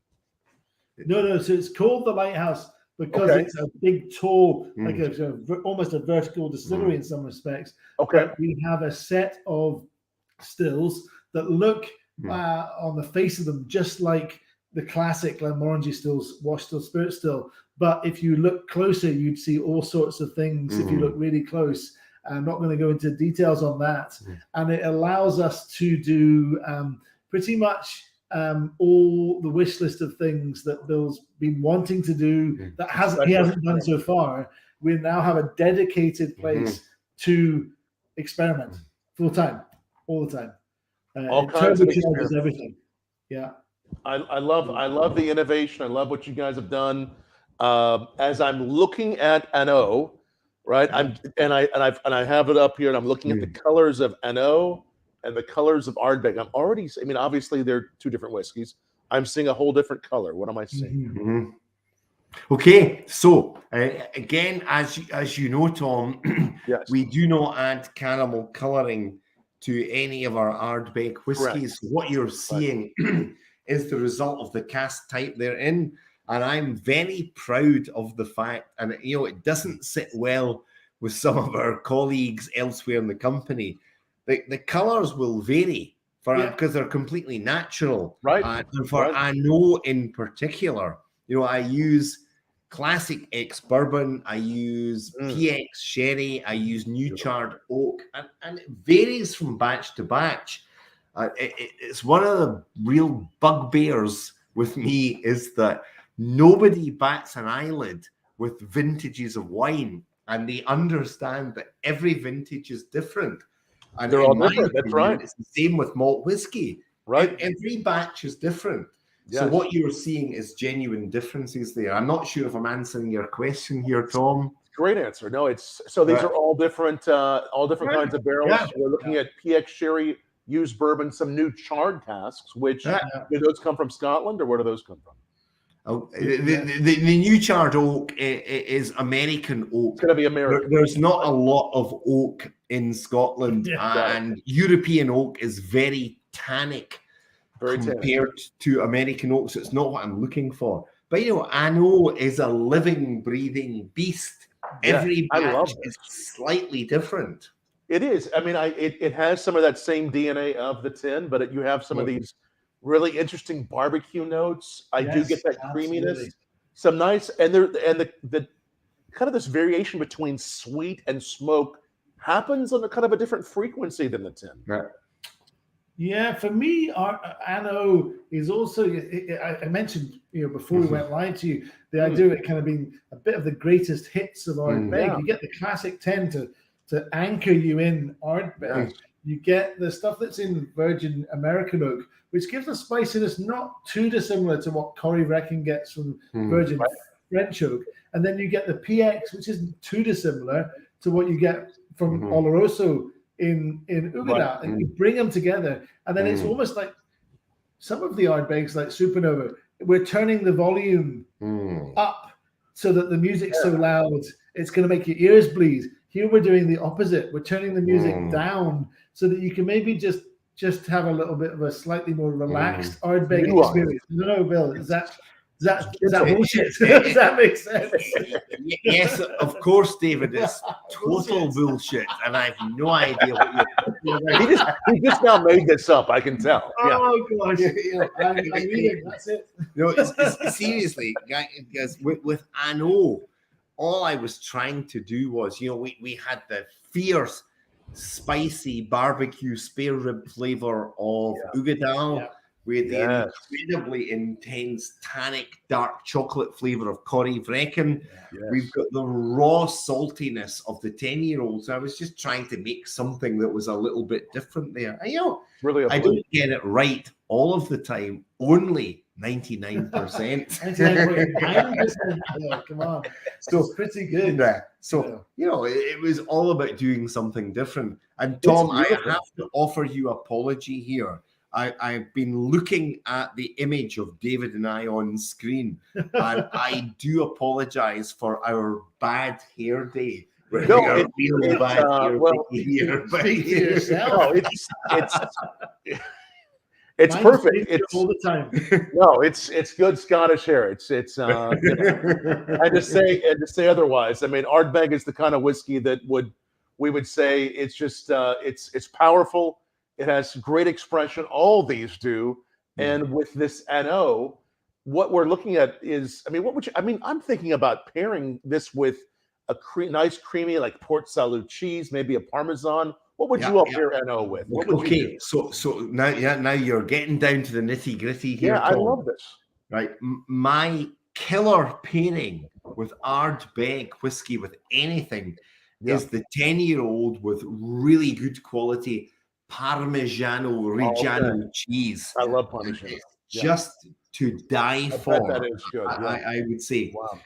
No. So it's called the Lighthouse because it's a big, tall, like almost a vertical distillery in some respects. Okay. But we have a set of stills that look on the face of them just like the classic Glenmorangie stills, wash still, spirit still. But if you look closer, you'd see all sorts of things. If you look really close, I'm not going to go into details on that. And it allows us to do pretty much all the wish list of things that Bill's been wanting to do that he hasn't done so far. We now have a dedicated place to experiment full time, all the time. All kinds of experiments, everything. Yeah. I love the innovation. I love what you guys have done. As I'm looking at An Oa, right? I have it up here, and I'm looking at the colors of An Oa and the colors of Ardbeg. Obviously they're two different whiskeys. I'm seeing a whole different color. What am I seeing? Okay, so again, as you know, Tom, we do not add caramel coloring to any of our Ardbeg whiskies. What you're seeing is the result of the cask type they're in. And I'm very proud of the fact, and it doesn't sit well with some of our colleagues elsewhere in the company. The colors will vary because they're completely natural. Right. And for An Oa in particular, I use classic ex-bourbon, I use PX sherry, I use new charred oak, and it varies from batch to batch. It's one of the real bugbears with me is that nobody bats an eyelid with vintages of wine, and they understand that every vintage is different. And they're all different. That's right. It's the same with malt whiskey. Right. Every batch is different. Yes. So what you're seeing is genuine differences there. I'm not sure if I'm answering your question here, Tom. Great answer. No, these are all different kinds of barrels. Yeah. We're looking at PX sherry, used bourbon, some new charred casks. Which do those come from Scotland, or where do those come from? Oh, the new charred oak is American oak. It's going to be American. There's not a lot of oak in Scotland, and European oak is very tannic compared to American oak, so it's not what I'm looking for. But An Oa is a living, breathing beast. Every batch is slightly different. It is. I mean, it has some of that same DNA of the tin, but you have some of these really interesting barbecue notes. I do get that creaminess, some nice, and the kind of this variation between sweet and smoke happens on a kind of a different frequency than the tin. Right. Yeah, for me, An Oa is also. I mentioned, before we went live to you, the idea of it kind of being a bit of the greatest hits of Ardbeg. Yeah. You get the classic 10 to anchor you in Ardbeg. Yes. You get the stuff that's in Virgin American Oak, which gives a spiciness not too dissimilar to what Corrie Vrecken gets from Virgin French Oak. And then you get the PX, which isn't too dissimilar to what you get from Oloroso in Ugadal. And you bring them together. And then it's almost like some of the Ardbegs, like Supernova, we're turning the volume up so that the music's so loud, it's going to make your ears bleed. Here we're doing the opposite. We're turning the music down so that you can maybe just have a little bit of a slightly more relaxed Ardbeg experience. I don't know, Bill, is that bullshit? Does that make sense? Yes, of course, David. It's total bullshit, and I have no idea what you're talking about. He just now made this up. I can tell. Oh gosh, I'm reading. That's it. No, it's seriously, guys. With An Oa, all I was trying to do was, we had the fierce, spicy barbecue spare rib flavor of Ugadal. Yeah. We had the incredibly intense, tannic, dark chocolate flavor of Corrie Vrecken. Yes. We've got the raw saltiness of the 10-year-old. So I was just trying to make something that was a little bit different there. And, really, I don't get it right all of the time. Only 99%. 99%. Yeah, come on. So it's pretty good. So, it was all about doing something different. And Tom, I have to offer you an apology here. I've been looking at the image of David and I on screen, and I do apologize for our bad hair day. No, it's perfect. It's all the time. No, it's good Scottish hair. It's and to say otherwise. I mean, Ardbeg is the kind of whiskey that we would say it's just it's powerful. It has great expression. All these do. And with this An Oa, what we're looking at is, I'm thinking about pairing this with a nice creamy like Port Salut cheese, maybe a Parmesan. What would you all pair An Oa with? Okay, so now you're getting down to the nitty gritty here. Yeah, Tom. I love this. Right, my killer pairing with Ardbeg whiskey with anything is the 10-year-old with really good quality Parmigiano Reggiano cheese. I love Parmesan. Just to die for. That is good. I would say. Wow.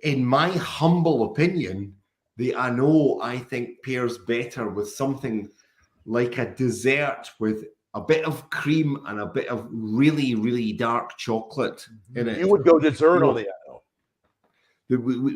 In my humble opinion, the An Oa, I think, pairs better with something like a dessert with a bit of cream and a bit of really, really dark chocolate in it. You would go dessert on the An Oa.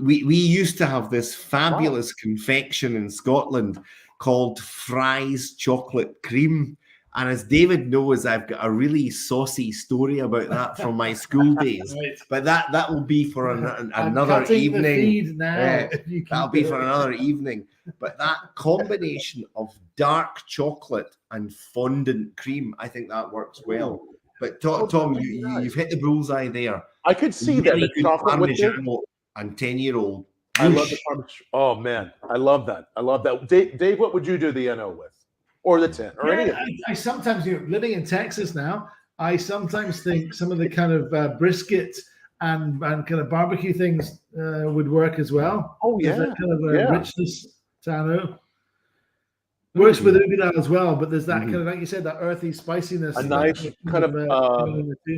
We used to have this fabulous confection in Scotland called Fry's Chocolate Cream. And as David knows, I've got a really saucy story about that from my school days. Right. But that will be for another evening. That'll be for another evening. But that combination of dark chocolate and fondant cream, I think that works well. But Tom, you've hit the bullseye there. I could see really that. The chocolate Parmigiano and 10-year-old. I love the Parmesan. Oh man, I love that. Dave, what would you do the An Oa with, or the 10, or any of them? I sometimes, living in Texas now, I sometimes think some of the kind of brisket and kind of barbecue things would work as well. Oh yeah, there's that kind of richness to An Oa. Works with Ugadal as well, but there's that kind of, like you said, that earthy spiciness. A nice kind of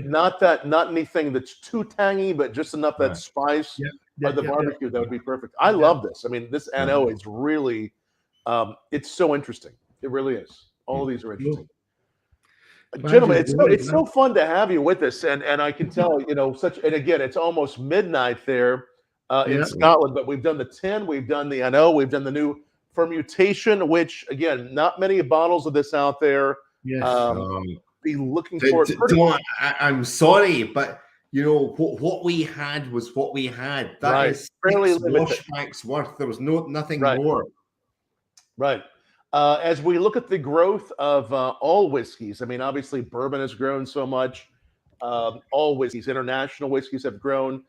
not anything that's too tangy, but just enough that spice. The barbecue, that would be perfect. I love this. I mean, this An Oa is really, it's so interesting. It really is. All of these are interesting. Gentlemen, it's so fun to have you with us, and I can tell, and again, it's almost midnight there in Scotland, but we've done the 10, we've done the An Oa, we've done the new Fermutation, which again, not many bottles of this out there. Be looking for it. I'm sorry, but what we had was what we had. That is fairly washbacks worth. There was nothing more. Right. As we look at the growth of all whiskeys, I mean, obviously bourbon has grown so much. All whiskeys, international whiskeys have grown.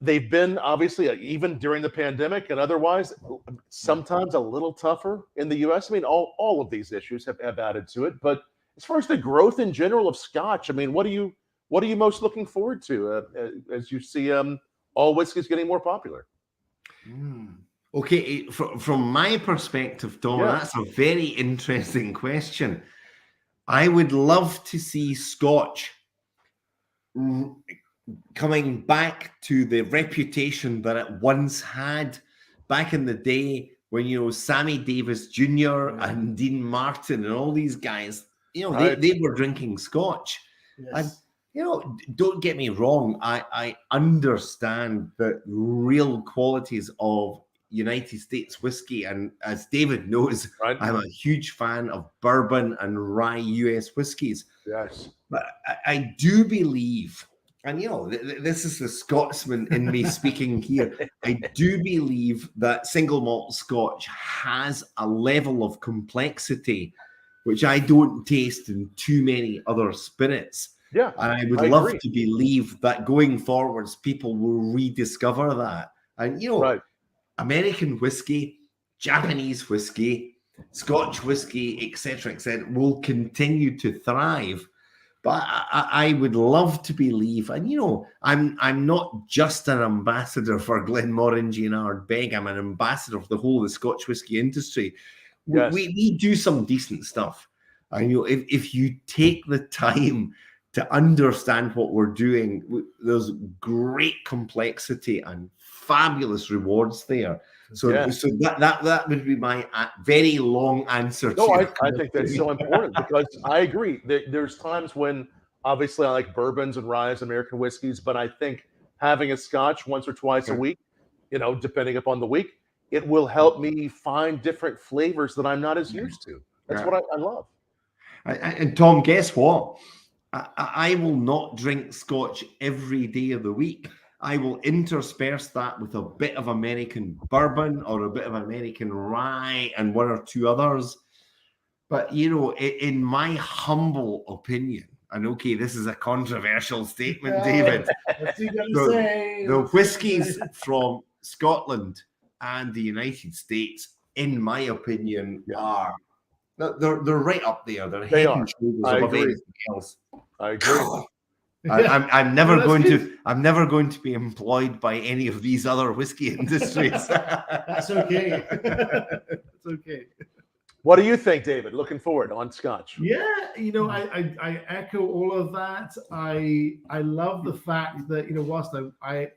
They've been obviously even during the pandemic and otherwise, sometimes a little tougher in the U.S. I mean, all of these issues have added to it. But as far as the growth in general of Scotch, I mean, what are you most looking forward to as you see all whiskeys getting more popular? Okay, from my perspective, Tom, that's a very interesting question. I would love to see Scotch coming back to the reputation that it once had back in the day when, you know, Sammy Davis Jr. and Dean Martin and all these guys, you know, they were drinking Scotch. Yes. And, you know, don't get me wrong, I understand the real qualities of United States whiskey, and as David knows, I'm a huge fan of bourbon and rye US whiskeys. Yes, but I do believe, and you know, this is the Scotsman in me speaking here, I do believe that single malt Scotch has a level of complexity which I don't taste in too many other spirits. Yeah, and I would love to believe that going forwards, people will rediscover that. And you know, American whiskey, Japanese whiskey, Scotch whiskey, etc., will continue to thrive. But I would love to believe, and you know, I'm not just an ambassador for Glenmorangie and Ardbeg. I'm an ambassador for the whole of the Scotch whiskey industry. Yes. We do some decent stuff, and you know, if you take the time to understand what we're doing, there's great complexity and fabulous rewards there. So, so that would be my very long answer. No, I think that's so important because I agree. There's times when obviously I like bourbons and ryes, American whiskeys, but I think having a Scotch once or twice a week, you know, depending upon the week, it will help me find different flavors that I'm not as used to. That's what I love. And Tom, guess what? I will not drink Scotch every day of the week. I will intersperse that with a bit of American bourbon or a bit of American rye and one or two others. But, you know, in my humble opinion, and okay, this is a controversial statement, David. The whiskies from Scotland and the United States, in my opinion, are they're right up there. They're head and shoulders above anything else. I agree. I'm never going to be employed by any of these other whiskey industries. That's okay. It's okay. What do you think, David? Looking forward on Scotch? Yeah, you know, I echo all of that. I love the fact that, you know, whilst I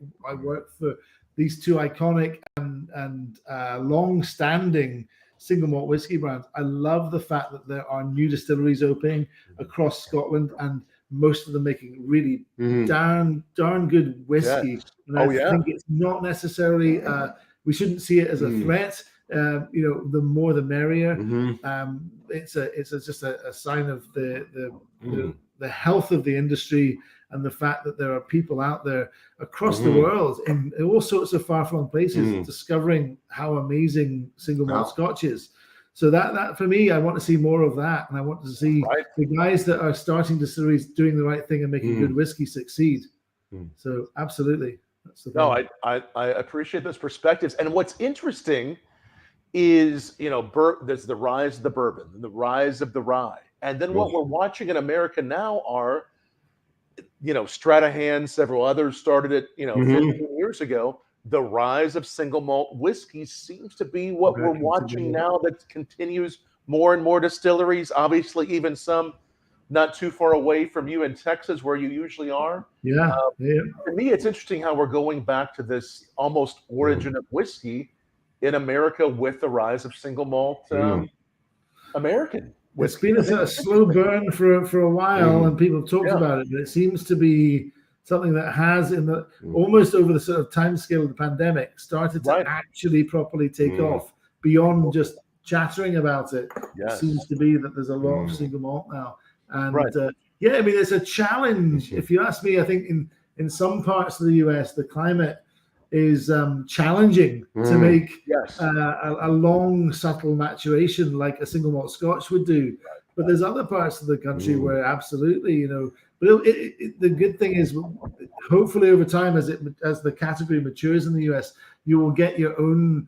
work for these two iconic and long-standing single malt whiskey brands, I love the fact that there are new distilleries opening across Scotland, and most of them making really darn good whiskey. Yes. And I think it's not necessarily, we shouldn't see it as a threat. You know, the more the merrier. It's just a sign of the health of the industry and the fact that there are people out there across the world in all sorts of far-flung places discovering how amazing single malt Scotch is. So that for me, I want to see more of that, and I want to see the guys that are starting distilleries doing the right thing and making good whiskey succeed. So absolutely, that's the thing. No, I appreciate those perspectives. And what's interesting is, you know, there's the rise of the bourbon, the rise of the rye, and then what we're watching in America now are, you know, Stranahan, several others started it, you know, 15 years ago. The rise of single malt whiskey seems to be what we're watching now. That continues. More and more distilleries, obviously, even some not too far away from you in Texas, where you usually are. For me, it's interesting how we're going back to this almost origin of whiskey in America with the rise of single malt American whiskey. It's been a slow burn for a while, and people talked about it, but it seems to be something that has, in the almost over the sort of time scale of the pandemic, started to actually properly take off beyond just chattering about it. It seems to be that there's a lot of single malt now, and I mean, it's a challenge. If you ask me, I think in some parts of the US, the climate is challenging to make Yes. a long, subtle maturation like a single malt Scotch would do. But there's other parts of the country where absolutely, you know. But the good thing is, hopefully over time, as the category matures in the US, you will get your own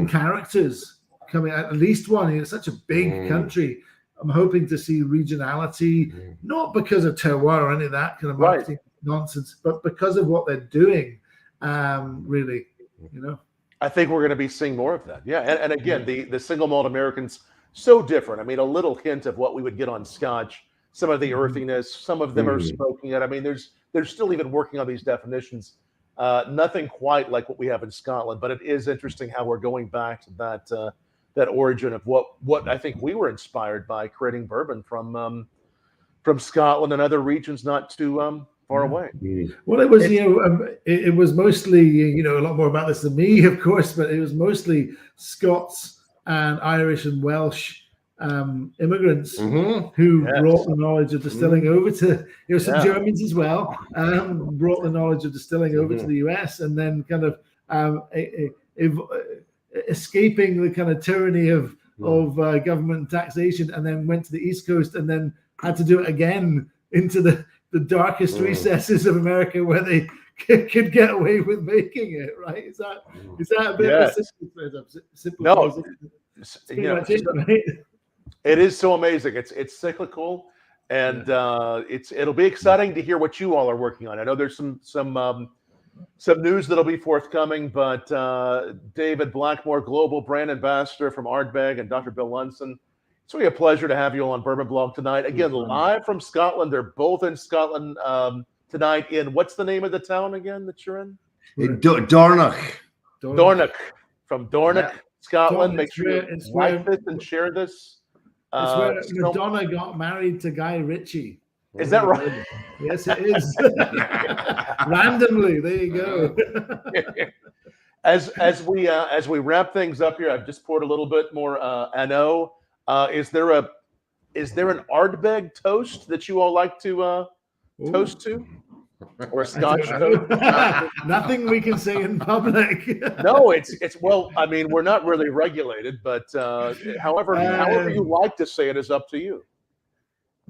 characters coming. At least one. It's such a big country. I'm hoping to see regionality, not because of terroir or any of that kind of marketing nonsense, but because of what they're doing. Really, you know. I think we're going to be seeing more of that. Yeah, and again, the single malt Americans, so different. I mean, a little hint of what we would get on Scotch. Some of the earthiness. Some of them are smoking it. I mean, they're still even working on these definitions. Nothing quite like what we have in Scotland, but it is interesting how we're going back to that origin of what I think we were inspired by, creating bourbon from Scotland and other regions not too far away. Well, it was it was mostly a lot more about this than me, of course, but it was mostly Scots and Irish and Welsh immigrants who brought the knowledge of distilling over to some Germans as well, brought the knowledge of distilling over to the US, and then kind of escaping the kind of tyranny of government and taxation, and then went to the East Coast and then had to do it again into the darkest recesses of America where they could get away with making it, right? Is that a bit of a simple no, right? It is so amazing. It's cyclical, and it'll be exciting to hear what you all are working on. I know there's some news that'll be forthcoming, but David Blackmore, Global Brand Ambassador from Ardbeg, and Dr. Bill Lumsden, it's really a pleasure to have you all on Bourbon Blog tonight. Again, live from Scotland. They're both in Scotland tonight. In what's the name of the town again that you're in? Dornoch. Dornoch. From Dornoch, Scotland. Make sure you like this and share this. It's where Madonna got married to Guy Ritchie. Is that right? Yes, it is. Randomly, there you go. As we wrap things up here, I've just poured a little bit more An Oa. Is there an Ardbeg toast that you all like to toast to, or a Scotch toast? Nothing we can say in public. No, it's well. I mean, we're not really regulated, but however you like to say it is up to you.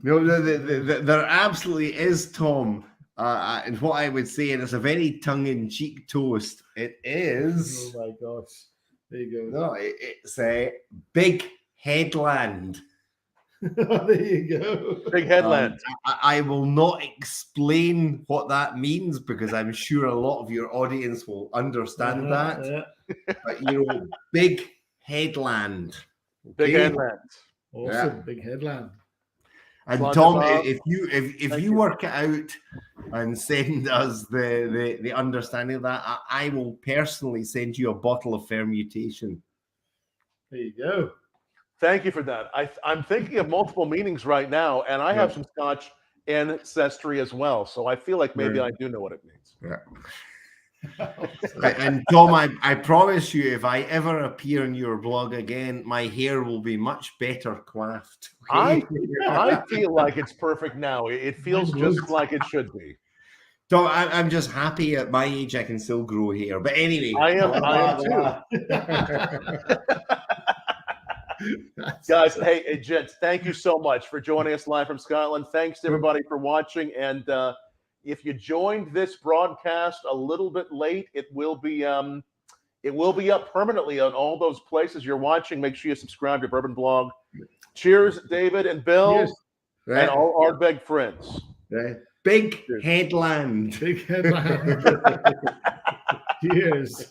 No, there absolutely is, Tom. And what I would say, and it's a very tongue-in-cheek toast. It is. Oh my gosh! There you go. No, it's a big headland. There you go. Big headland. I will not explain what that means because I'm sure a lot of your audience will understand that. Yeah. But big headland. Big headland. Awesome, big headland. And Tom, if you work it out and send us the understanding of that, I will personally send you a bottle of Fermutation. There you go. Thank you for that. I'm thinking of multiple meanings right now, and I have some Scotch ancestry as well, so I feel like maybe I do know what it means. Yeah. And Tom, I promise you, if I ever appear in your blog again, my hair will be much better coiffed. Okay? I feel like it's perfect now. It feels just like it should be. So I'm just happy at my age I can still grow hair. But anyway, I am too. Guys, hey, gents, thank you so much for joining us live from Scotland. Thanks to everybody for watching. And if you joined this broadcast a little bit late, it will be up permanently on all those places you're watching. Make sure you subscribe to Bourbon Blog. Cheers, David and Bill, and all Ardbeg friends. Big headland. Big headland. Cheers.